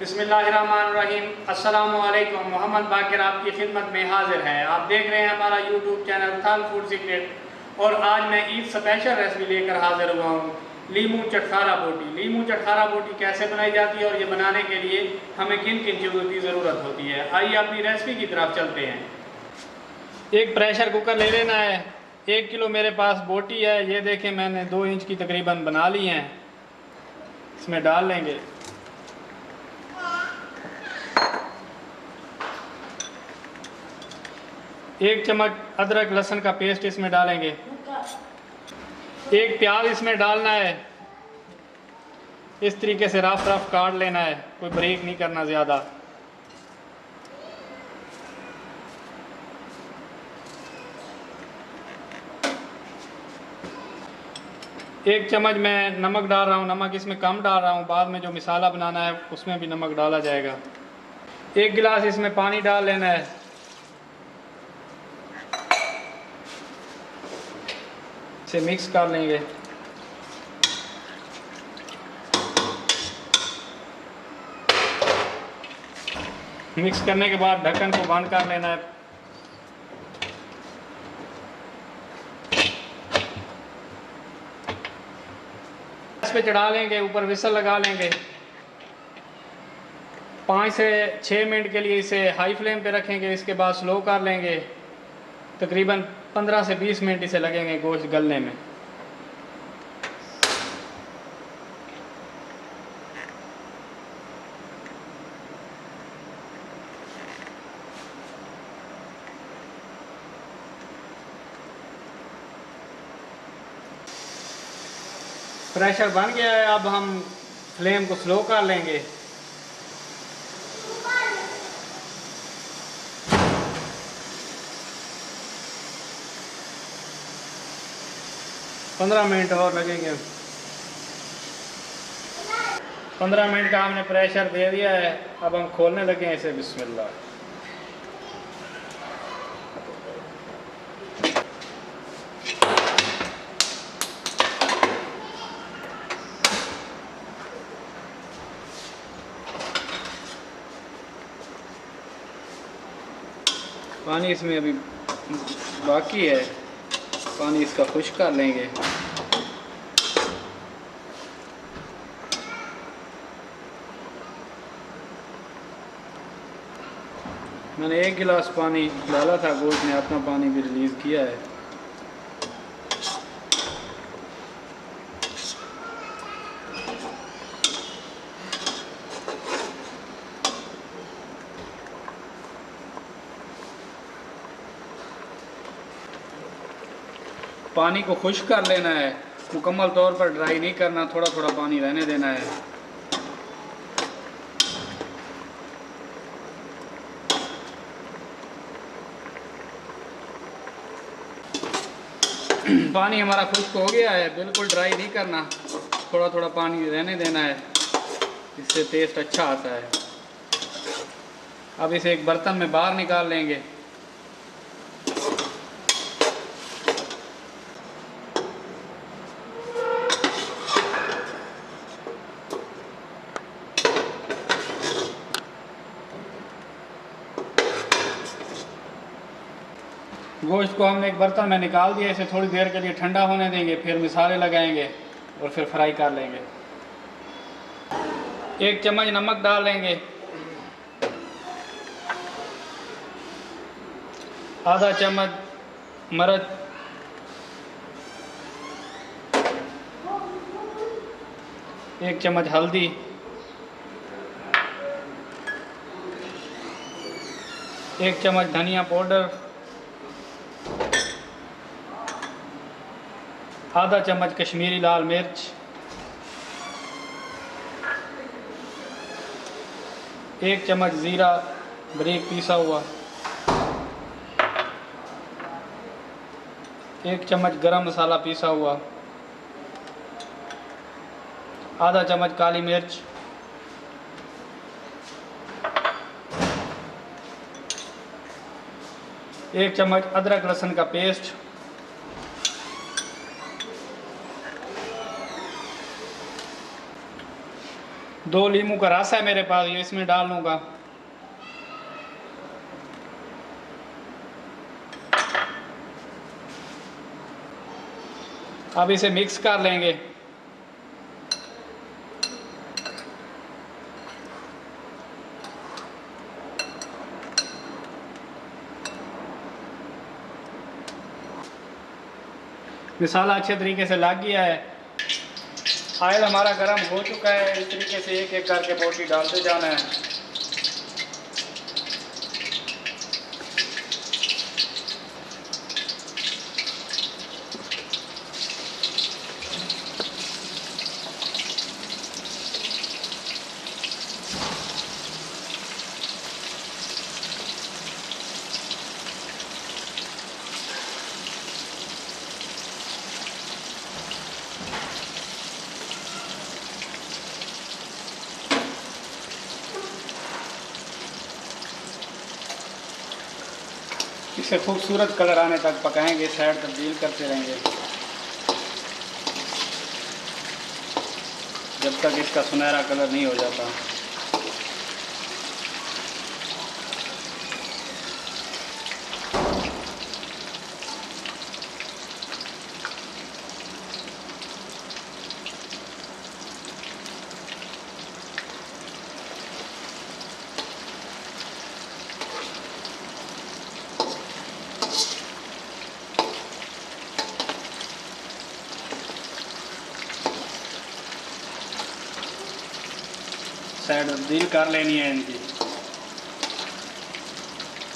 बिस्मिल्लाहिर्रहमानिर्रहीम। अस्सलामुअलैकुम। मोहम्मद बाकिर आपकी खिदमत में हाजिर है। आप देख रहे हैं हमारा यूट्यूब चैनल थाल फूड सीक्रेट। और आज मैं ईद स्पेशल रेसिपी लेकर हाजिर हुआ हूँ, लीमू चटखारा बोटी। लीमू चटखारा बोटी कैसे बनाई जाती है और ये बनाने के लिए हमें किन किन चीज़ों की ज़रूरत होती है, आइए अपनी रेसिपी की तरफ चलते हैं। एक प्रेशर कुकर ले लेना है। 1 किलो मेरे पास बोटी है, ये देखें मैंने 2 इंच की तकरीबन बना ली हैं। इसमें डाल लेंगे। एक चम्मच अदरक लहसुन का पेस्ट इसमें डालेंगे। एक प्याज इसमें डालना है। इस तरीके से रफ रफ काट लेना है, कोई ब्रेक नहीं करना ज़्यादा। एक चम्मच मैं नमक डाल रहा हूँ। नमक इसमें कम डाल रहा हूँ, बाद में जो मसाला बनाना है उसमें भी नमक डाला जाएगा। 1 गिलास इसमें पानी डाल लेना है। इसे मिक्स कर लेंगे। मिक्स करने के बाद ढक्कन को बंद कर लेना है। गैस पे चढ़ा लेंगे, ऊपर विसल लगा लेंगे। 5 से 6 मिनट के लिए इसे हाई फ्लेम पे रखेंगे। इसके बाद स्लो कर लेंगे। तकरीबन 15 से 20 मिनट इसे लगेंगे गोश्त गलने में। प्रेशर बन गया है, अब हम फ्लेम को स्लो कर लेंगे। पंद्रह मिनट और लगेंगे। 15 मिनट का हमने प्रेशर दे दिया है। अब हम खोलने लगे हैं इसे। बिस्मिल्लाह। पानी इसमें अभी बाकी है, पानी इसका खुश्क कर लेंगे। मैंने 1 गिलास पानी डाला था, गोश्त ने अपना पानी भी रिलीज़ किया है। पानी को खुश्क कर लेना है, मुकम्मल तौर पर ड्राई नहीं करना, थोड़ा थोड़ा पानी रहने देना है। पानी हमारा खुश्क हो गया है, बिल्कुल ड्राई नहीं करना, थोड़ा थोड़ा पानी रहने देना है, इससे टेस्ट अच्छा आता है। अब इसे एक बर्तन में बाहर निकाल लेंगे। गोश्त को हमने एक बर्तन में निकाल दिया। इसे थोड़ी देर के लिए ठंडा होने देंगे, फिर मसाले लगाएंगे और फिर फ्राई कर लेंगे। 1 चम्मच नमक डाल लेंगे। आधा चम्मच मर्च, 1 चम्मच हल्दी, 1 चम्मच धनिया पाउडर, आधा चम्मच कश्मीरी लाल मिर्च, 1 चम्मच ज़ीरा बारीक पीसा हुआ, 1 चम्मच गरम मसाला पीसा हुआ, आधा चम्मच काली मिर्च, 1 चम्मच अदरक लहसुन का पेस्ट, 2 2 लीमू का रस है मेरे पास, ये इसमें डाल लूँगा। अब इसे मिक्स कर लेंगे। मसाला अच्छे तरीके से लग गया है। ऑयल हमारा गर्म हो चुका है। इस तरीके से एक एक करके बोटी डालते जाना है। इसे खूबसूरत कलर आने तक पकाएंगे, साइड तब्दील करते रहेंगे जब तक इसका सुनहरा कलर नहीं हो जाता। साइड तब्दील कर लेनी है इनकी,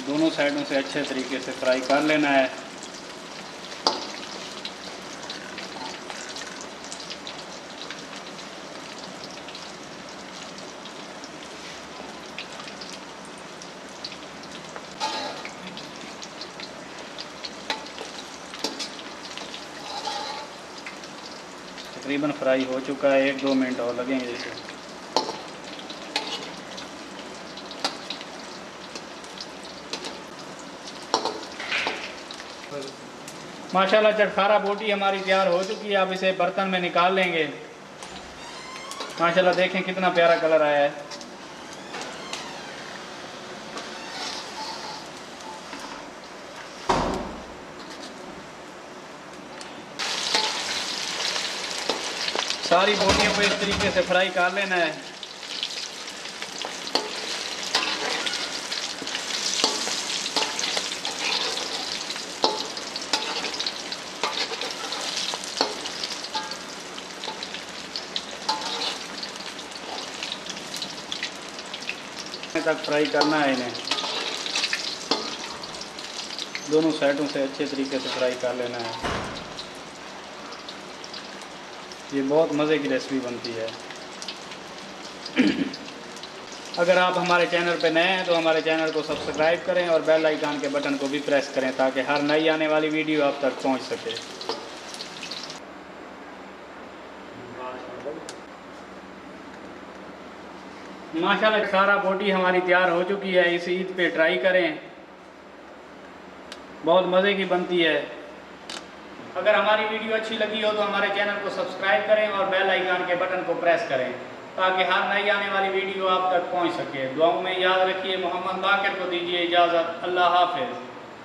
दोनों साइडों से अच्छे तरीके से फ्राई कर लेना है। तकरीबन फ्राई हो चुका है, 1-2 मिनट और लगेंगे इसे। माशाल्लाह चटखारा बोटी हमारी तैयार हो चुकी है। अब इसे बर्तन में निकाल लेंगे। माशाल्लाह देखें कितना प्यारा कलर आया है। सारी बोटियों को इस तरीके से फ्राई कर लेना है। तक फ्राई करना है इन्हें, दोनों साइडों से अच्छे तरीके से फ्राई कर लेना है। ये बहुत मज़े की रेसिपी बनती है। अगर आप हमारे चैनल पर नए हैं तो हमारे चैनल को सब्सक्राइब करें और बेल आइकन के बटन को भी प्रेस करें ताकि हर नई आने वाली वीडियो आप तक पहुंच सके। माशाल्लाह सारा बोटी हमारी तैयार हो चुकी है। इस ईद पे ट्राई करें, बहुत मज़े की बनती है। अगर हमारी वीडियो अच्छी लगी हो तो हमारे चैनल को सब्सक्राइब करें और बेल आइकन के बटन को प्रेस करें ताकि हर नई आने वाली वीडियो आप तक पहुंच सके। दुआओं में याद रखिए। मोहम्मद बाकिर को दीजिए इजाज़त। अल्लाह हाफ़िज़।